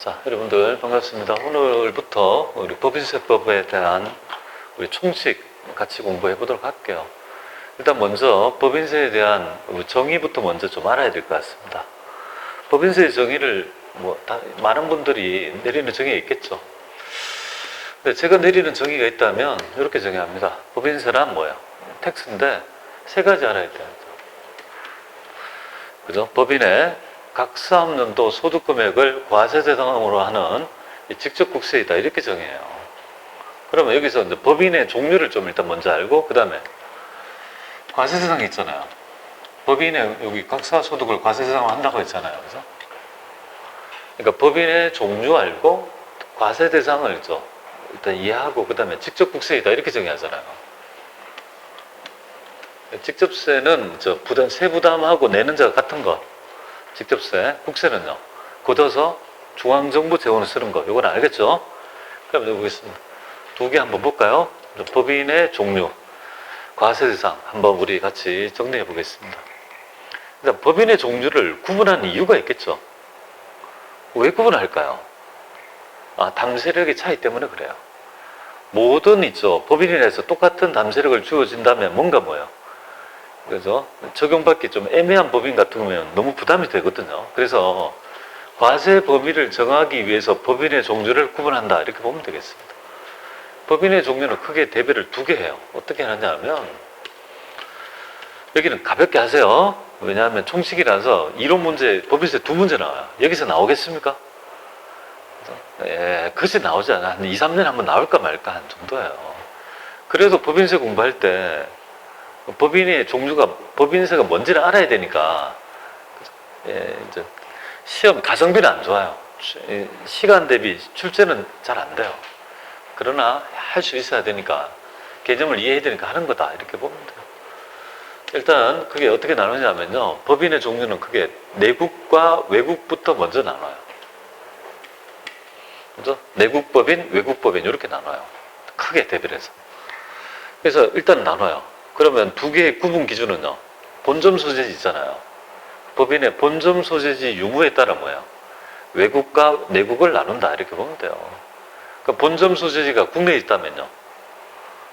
자, 여러분들 반갑습니다. 오늘부터 우리 법인세법에 대한 우리 총칙 같이 공부해 보도록 할게요. 일단 먼저 법인세에 대한 정의부터 먼저 좀 알아야 될 것 같습니다. 법인세 정의를 많은 분들이 내리는 정의가 있겠죠. 근데 제가 내리는 정의가 있다면 이렇게 정의합니다. 법인세란 뭐예요? 텍스인데 세 가지 알아야 돼요. 그죠? 법인의 각 사업연도 소득금액을 과세 대상으로 하는 직접 국세이다 이렇게 정해요. 그러면 여기서 이제 법인의 종류를 좀 일단 먼저 알고 그 다음에 과세 대상이 있잖아요. 법인의 여기 각 사업 소득을 과세 대상으로 한다고 했잖아요. 그죠? 그러니까 법인의 종류 알고 과세 대상을 일단 이해하고 그 다음에 직접 국세이다 이렇게 정의하잖아요. 직접세는 세부담하고 내는 자가 같은 것. 직접세, 국세는요. 걷어서 중앙정부 재원을 쓰는 거. 이건 알겠죠? 그럼 여기 보겠습니다. 두 개 한번 볼까요? 법인의 종류, 과세 대상 한번 우리 같이 정리해 보겠습니다. 일단 법인의 종류를 구분하는 이유가 있겠죠. 왜 구분할까요? 담세력의 차이 때문에 그래요. 모든 법인이라서 똑같은 담세력을 주어진다면 뭔가 뭐예요? 그래서 적용받기 좀 애매한 법인 같으면 너무 부담이 되거든요. 그래서 과세 범위를 정하기 위해서 법인의 종류를 구분한다 이렇게 보면 되겠습니다. 법인의 종류는 크게 대별을 두 개 해요. 어떻게 하느냐 하면 여기는 가볍게 하세요. 왜냐하면 총칙이라서 이론 문제, 법인세 두 문제 나와요. 여기서 나오겠습니까? 그것이 나오지 않아. 한 2, 3년에 한번 나올까 말까 한 정도예요. 그래도 법인세 공부할 때 법인의 종류가, 법인세가 뭔지를 알아야 되니까, 이제 시험 가성비는 안 좋아요. 시간 대비 출제는 잘 안 돼요. 그러나 할 수 있어야 되니까, 개념을 이해해야 되니까 하는 거다. 이렇게 보면 돼요. 일단, 그게 어떻게 나누냐면요. 법인의 종류는 크게 내국과 외국부터 먼저 나눠요. 그죠? 내국법인, 외국법인, 이렇게 나눠요. 크게 대별해서. 그래서 일단 나눠요. 그러면 두 개의 구분 기준은요. 본점 소재지 있잖아요. 법인의 본점 소재지 유무에 따라 뭐예요? 외국과 내국을 나눈다 이렇게 보면 돼요. 그러니까 본점 소재지가 국내에 있다면요.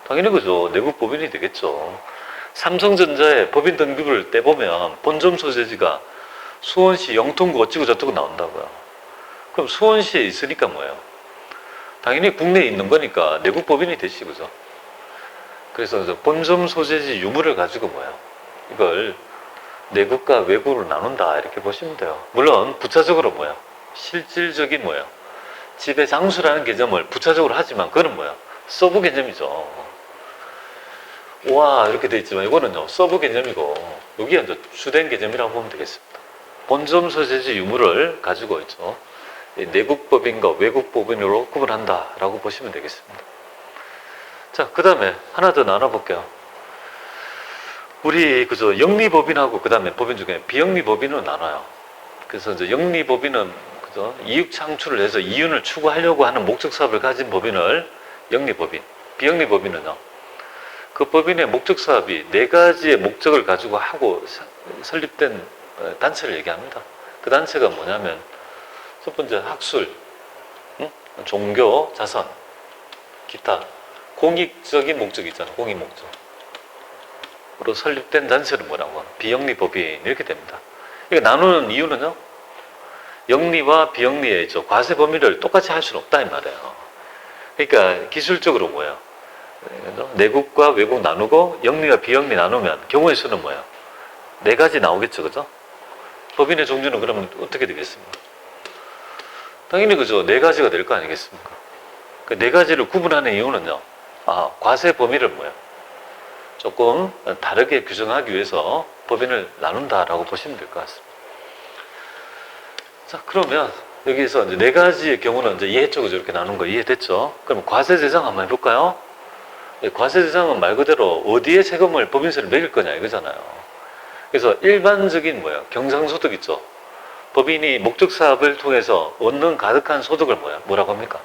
당연히 그죠. 내국 법인이 되겠죠. 삼성전자의 법인 등급을 떼보면 본점 소재지가 수원시 영통구 어찌고 저쩌고 나온다고요. 그럼 수원시에 있으니까 뭐예요? 당연히 국내에 있는 거니까 내국 법인이 되시 그죠. 그래서 본점 소재지 유무를 가지고 뭐예요? 이걸 내국과 외국으로 나눈다 이렇게 보시면 돼요. 물론 부차적으로 뭐예요? 실질적인 뭐예요? 지배 장수라는 개념을 부차적으로 하지만 그거는 뭐예요? 서브 개념이죠. 와 이렇게 돼 있지만 이거는요 서브 개념이고 여기가 이제 주된 개념이라고 보면 되겠습니다. 본점 소재지 유무를 가지고 있죠. 내국 법인과 외국 법인으로 구분한다라고 보시면 되겠습니다. 자, 그 다음에 하나 더 나눠볼게요. 우리 영리법인하고 그 다음에 법인 중에 비영리법인으로 나눠요. 그래서 이제 영리법인은 이익 창출을 해서 이윤을 추구하려고 하는 목적 사업을 가진 법인을 영리법인, 비영리법인은요. 그 법인의 목적 사업이 네 가지의 목적을 가지고 하고 설립된 단체를 얘기합니다. 그 단체가 뭐냐면 첫 번째 학술, 종교, 자선, 기타. 공익적인 목적이 있잖아요. 공익 목적으로 설립된 단체는 뭐라고? 비영리법인 이렇게 됩니다. 이거 나누는 이유는요. 영리와 비영리의 과세 범위를 똑같이 할 수는 없다 이 말이에요. 그러니까 기술적으로 뭐예요? 내국과 외국 나누고 영리와 비영리 나누면 경우의 수는 뭐예요? 네 가지 나오겠죠, 그죠? 법인의 종류는 그러면 어떻게 되겠습니까? 당연히 그죠. 네 가지가 될 거 아니겠습니까? 그 네 가지를 구분하는 이유는요. 과세 범위를 조금 다르게 규정하기 위해서 법인을 나눈다라고 보시면 될 것 같습니다. 자, 그러면 여기서 이제 네 가지의 경우는 이제 이해적으로 이렇게 나눈 거 이해됐죠? 그럼 과세 대상 한번 해볼까요? 과세 대상은 말 그대로 어디에 세금을 법인세를 매길 거냐 이거잖아요. 그래서 일반적인 경상소득 있죠? 법인이 목적 사업을 통해서 얻는 가득한 소득을 뭐라고 합니까?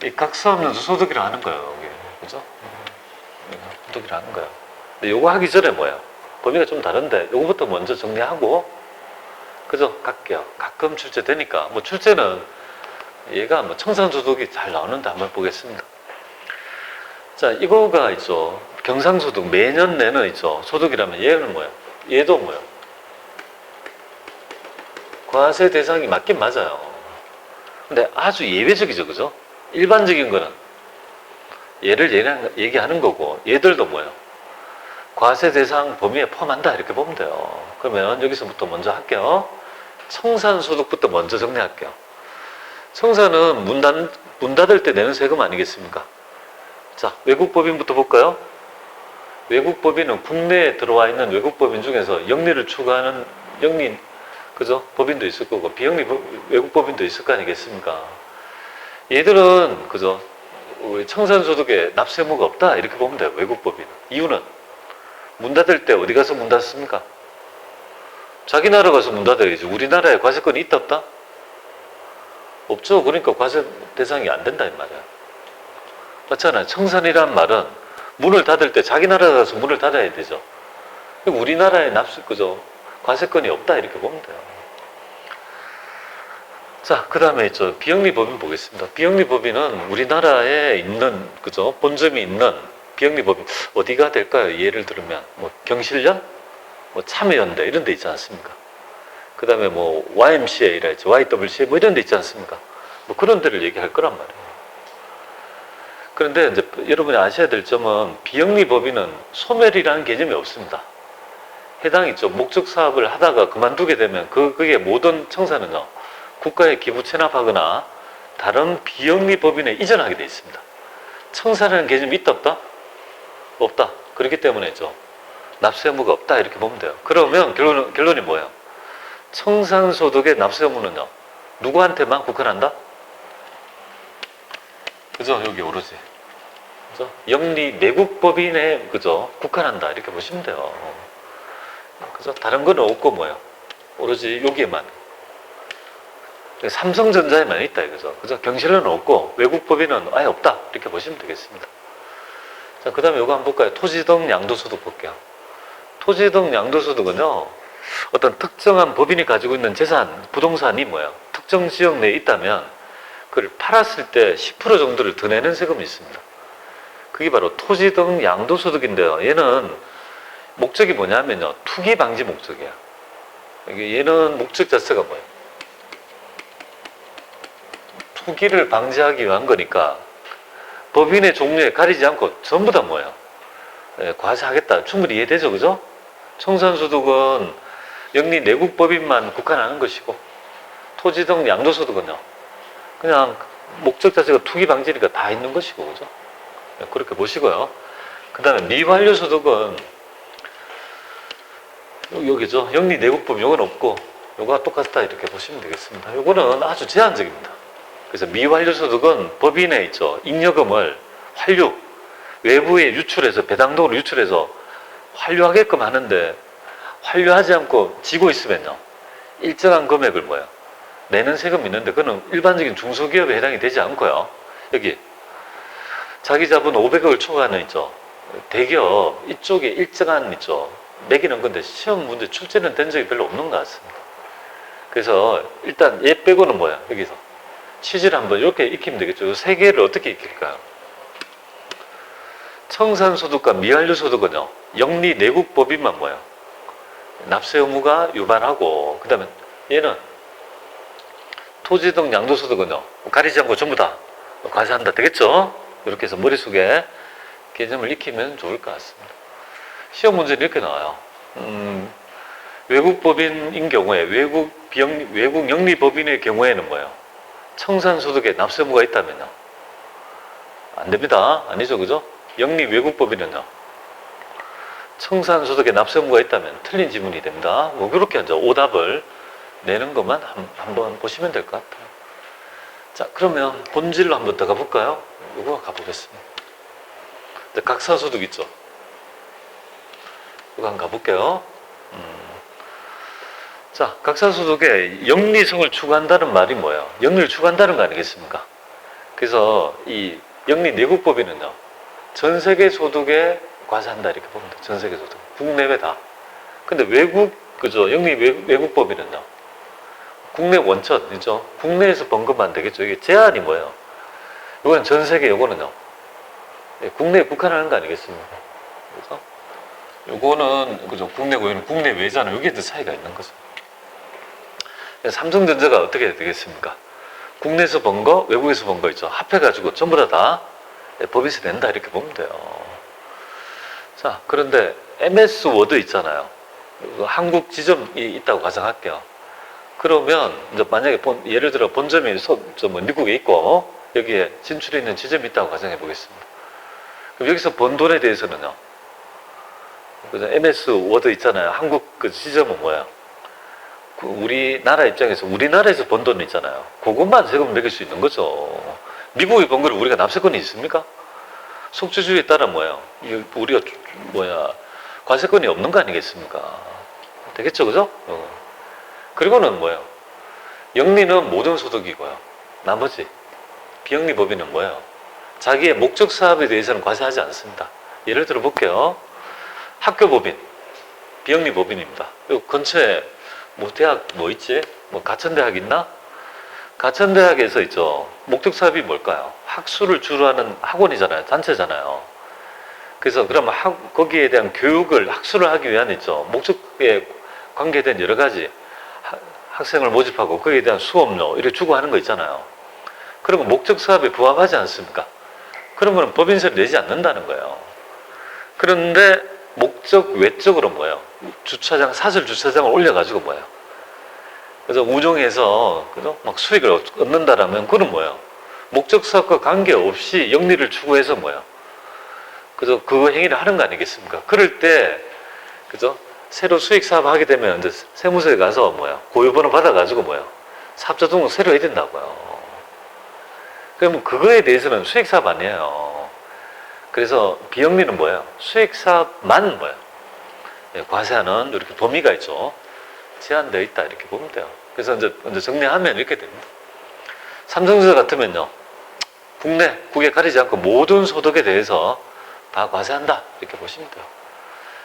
이 각 사업연도 소득이라 하는 거예요, 여기. 그죠? 소득이라 하는 거예요. 근데 요거 하기 전에 범위가 좀 다른데, 요거부터 먼저 정리하고, 그죠? 갈게요. 가끔 출제되니까. 출제는 얘가 뭐 청산소득이 잘 나오는데 한번 보겠습니다. 자, 이거가 있죠. 경상소득 매년 내는 있죠. 소득이라면 얘는 뭐예요? 얘도 뭐예요? 과세 대상이 맞긴 맞아요. 근데 아주 예외적이죠, 그죠? 일반적인 거는 얘를 얘기하는 거고, 얘들도 뭐예요? 과세 대상 범위에 포함한다 이렇게 보면 돼요. 그러면 여기서부터 먼저 할게요. 청산소득부터 먼저 정리할게요. 청산은 문 닫을 때 내는 세금 아니겠습니까? 자, 외국법인부터 볼까요? 외국법인은 국내에 들어와 있는 외국법인 중에서 영리를 추구하는 영리, 그죠? 법인도 있을 거고, 비영리 외국법인도 있을 거 아니겠습니까? 얘들은, 그죠? 청산소득에 납세 의무가 없다. 이렇게 보면 돼요. 외국법인은. 이유는 문 닫을 때 어디 가서 문 닫습니까? 자기 나라 가서 문 닫아야지. 우리나라에 과세권이 있다 없다? 없죠. 그러니까 과세 대상이 안 된다 이 말이야. 맞잖아요. 청산이란 말은 문을 닫을 때 자기 나라 가서 문을 닫아야 되죠. 우리나라에 납세, 그죠? 과세권이 없다 이렇게 보면 돼요. 자, 그 다음에 있죠. 비영리법인 보겠습니다. 비영리법인은 우리나라에 있는, 그죠? 본점이 있는 비영리법인 어디가 될까요? 예를 들면 뭐 경실련, 뭐 참여연대 이런 데 있지 않습니까? 그 다음에 뭐 YMCA라 했죠. YWCA 뭐 이런 데 있지 않습니까? 뭐 그런 데를 얘기할 거란 말이에요. 그런데 이제 여러분이 아셔야 될 점은 비영리법인은 소멸이라는 개념이 없습니다. 해당 있죠. 목적 사업을 하다가 그만두게 되면 그게 모든 청산은요, 국가에 기부 체납하거나 다른 비영리법인에 이전하게 되어 있습니다. 청산이라는 개념이 있다 없다? 없다. 그렇기 때문에 있죠. 납세 의무가 없다 이렇게 보면 돼요. 그러면 결론이 뭐예요? 청산소득의 납세 의무는요, 누구한테만 국한한다? 그죠? 여기 오로지. 그죠? 영리 내국법인에, 그죠? 국한한다. 이렇게 보시면 돼요. 그죠? 다른 거는 없고 뭐예요? 오로지 여기에만. 삼성전자에만 있다. 이거죠. 그죠? 경실련은 없고, 외국법인은 아예 없다. 이렇게 보시면 되겠습니다. 자, 그 다음에 이거 한번 볼까요? 토지 등 양도소득 볼게요. 토지 등 양도소득은요, 어떤 특정한 법인이 가지고 있는 재산, 부동산이 뭐예요? 특정 지역 내에 있다면, 그걸 팔았을 때 10% 정도를 더 내는 세금이 있습니다. 그게 바로 토지 등 양도소득인데요. 얘는 목적이 뭐냐면요, 투기 방지 목적이야. 얘는 목적 자체가 뭐예요? 투기를 방지하기 위한 거니까 법인의 종류에 가리지 않고 전부 다 뭐예요? 과세하겠다. 충분히 이해되죠, 그죠? 청산소득은 영리 내국법인만 국한하는 것이고, 토지 등 양도소득은요, 그냥 목적 자체가 투기 방지니까 다 있는 것이고, 그죠? 그렇게 보시고요. 그 다음에 미완료소득은 여기죠. 영리 내국법 요건 없고, 요거가 똑같다 이렇게 보시면 되겠습니다. 요거는 아주 제한적입니다. 그래서 미완료소득은 법인에 있죠. 잉여금을 외부에 유출해서, 배당금으로 유출해서 환류하게끔 하는데, 환류하지 않고 지고 있으면요, 일정한 금액을 뭐예요? 내는 세금이 있는데, 그거는 일반적인 중소기업에 해당이 되지 않고요. 여기 자기 자본 500억을 초과하는 있죠. 대기업 이쪽에 일정한 있죠. 매기는 건데 시험 문제 출제는 된 적이 별로 없는 것 같습니다. 그래서 일단 얘 빼고는 뭐야? 여기서 취지를 한번 이렇게 익히면 되겠죠. 이 세 개를 어떻게 익힐까요? 청산소득과 미완료소득은요, 영리 내국법인만 뭐야? 납세 의무가 유발하고, 그 다음에 얘는 토지 등 양도소득은요, 가리지 않고 전부 다 과세한다. 되겠죠? 이렇게 해서 머릿속에 개념을 익히면 좋을 것 같습니다. 시험 문제는 이렇게 나와요. 외국법인인 경우에, 외국 영리법인의 경우에는 뭐예요? 청산소득에 납세 의무가 있다면요, 안 됩니다. 아니죠, 그죠? 영리 외국법인은요, 청산소득에 납세 의무가 있다면 틀린 지문이 됩니다. 뭐 그렇게 이제 오답을 내는 것만 한번 보시면 될 것 같아요. 자, 그러면 본질로 한번 더 가볼까요? 이거 가보겠습니다. 각사소득 있죠? 이거 한번 가볼게요. 자, 각사소득에 영리성을 추구한다는 말이 뭐예요? 영리를 추구한다는 거 아니겠습니까? 그래서 이 영리 내국법인은요, 전 세계 소득에 과세한다 이렇게 보면 돼요. 전 세계 소득. 국내외 다. 근데 외국, 그죠? 영리 외국법인은요, 국내 원천이죠. 국내에서 번 것만 되겠죠. 이게 제한이 뭐예요? 이거는 전 세계, 요거는요. 국내에 국한하는 거 아니겠습니까? 그래서 요거는 그죠. 국내고 이거는 국내외잖아요. 여기에 차이가 있는 거죠. 삼성전자가 어떻게 되겠습니까? 국내에서 번 거, 외국에서 번 거 있죠. 합해가지고 전부 다 법인세 낸다 이렇게 보면 돼요. 자, 그런데 MS 워드 있잖아요. 한국 지점이 있다고 가정할게요. 그러면 이제 만약에 예를 들어 본점이 미국에 있고 여기에 진출해 있는 지점이 있다고 가정해 보겠습니다. 그럼 여기서 번 돈에 대해서는요. MS 워드 있잖아요. 한국 그 지점은 뭐야? 우리나라 입장에서 우리나라에서 번 돈 있잖아요. 그것만 세금 매길 수 있는 거죠. 미국이 번 거를 우리가 납세권이 있습니까? 속주주의에 따라 뭐예요? 우리가 관세권이 없는 거 아니겠습니까? 되겠죠, 그죠? 그리고는 뭐예요? 영리는 모든 소득이고요. 나머지 비영리 법인은 뭐예요? 자기의 목적 사업에 대해서는 과세하지 않습니다. 예를 들어 볼게요. 학교 법인, 비영리 법인입니다. 요 근처에 대학 있지? 가천대학 있나? 가천대학에서 있죠. 목적 사업이 뭘까요? 학술을 주로 하는 학원이잖아요. 단체잖아요. 그래서 그러면 거기에 대한 교육을, 학술을 하기 위한 있죠. 목적에 관계된 여러 가지 학생을 모집하고 거기에 대한 수업료 이렇게 주고 하는 거 있잖아요. 그런 거 목적 사업에 부합하지 않습니까? 그러면 법인세를 내지 않는다는 거예요. 그런데 목적 외적으로 뭐예요? 주차장, 사설 주차장을 올려가지고 뭐예요? 그래서 운용해서 막 수익을 얻는다라면 그건 뭐예요? 목적 사업과 관계없이 영리를 추구해서 뭐예요? 그래서 그 행위를 하는 거 아니겠습니까? 그럴 때, 그죠? 새로 수익 사업 하게 되면 이제 세무서에 가서 고유번호 받아가지고 사업자 등록 새로 해야 된다고요. 그러면 그거에 대해서는 수익 사업 아니에요. 그래서 비영리는 뭐예요? 수익 사업만 과세하는 이렇게 범위가 있죠. 제한되어 있다 이렇게 보면 돼요. 그래서 이제 정리하면 이렇게 됩니다. 삼성전자 같으면요, 국외 가리지 않고 모든 소득에 대해서 다 과세한다 이렇게 보시면 돼요.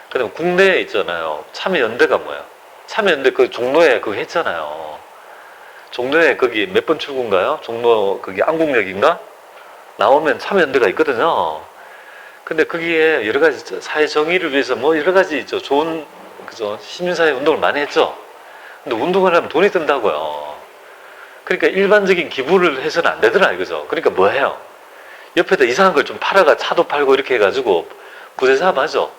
그다음 국내에 있잖아요. 참여연대가 뭐예요? 참여연대 그 종로에 그거 했잖아요. 종로에 거기 몇 번 출구인가요? 종로 거기 안국역인가? 나오면 참여연대가 있거든요. 근데 거기에 여러 가지 사회 정의를 위해서 여러 가지 있죠. 좋은 시민사회 운동을 많이 했죠. 근데 운동을 하면 돈이 든다고요. 그러니까 일반적인 기부를 해서는 안 되더라 이거죠. 그러니까 뭐 해요? 옆에다 이상한 걸 좀 팔아가 차도 팔고 이렇게 해가지고 부대사업 하죠.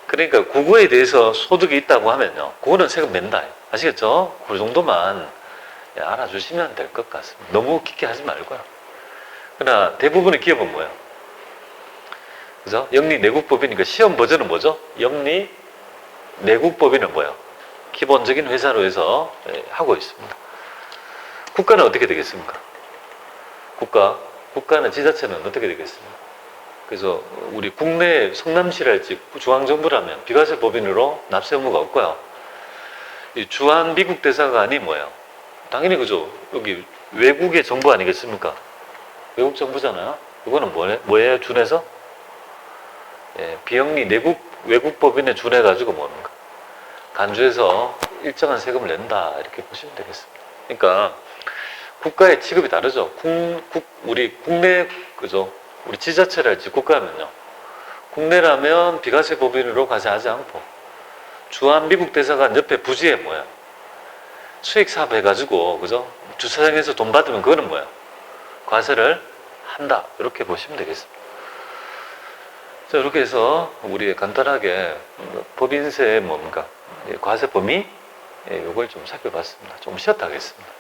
그러니까 그거에 대해서 소득이 있다고 하면요, 그거는 세금 낸다. 아시겠죠? 그 정도만 알아주시면 될 것 같습니다. 너무 깊게 하지 말고요. 그러나 대부분의 기업은 뭐예요? 그죠? 영리 내국법이니까 시험 버전은 뭐죠? 영리 내국법인은 뭐예요? 기본적인 회사로 해서 하고 있습니다. 국가는 어떻게 되겠습니까? 국가는 지자체는 어떻게 되겠습니까? 그래서 우리 국내 성남시랄지 중앙정부라면 비과세 법인으로 납세 의무가 없고요. 이 주한 미국 대사관이 뭐예요? 당연히 그죠. 여기 외국의 정부 아니겠습니까? 외국 정부잖아요. 이거는 뭐에 준해서? 비영리 외국 법인에 준해가지고 뭐는가? 간주해서 일정한 세금을 낸다 이렇게 보시면 되겠습니다. 그러니까 국가의 취급이 다르죠. 우리 국내 그죠? 우리 지자체랄지 국가면요. 국내라면 비과세 법인으로 과세하지 않고 주한 미국 대사관 옆에 부지에 수익 사업 해가지고 그죠? 주차장에서 돈 받으면 그거는 과세를 한다 이렇게 보시면 되겠습니다. 자, 이렇게 해서 우리 간단하게 법인세의 과세 범위 이걸 좀 살펴봤습니다. 좀 쉬었다 하겠습니다.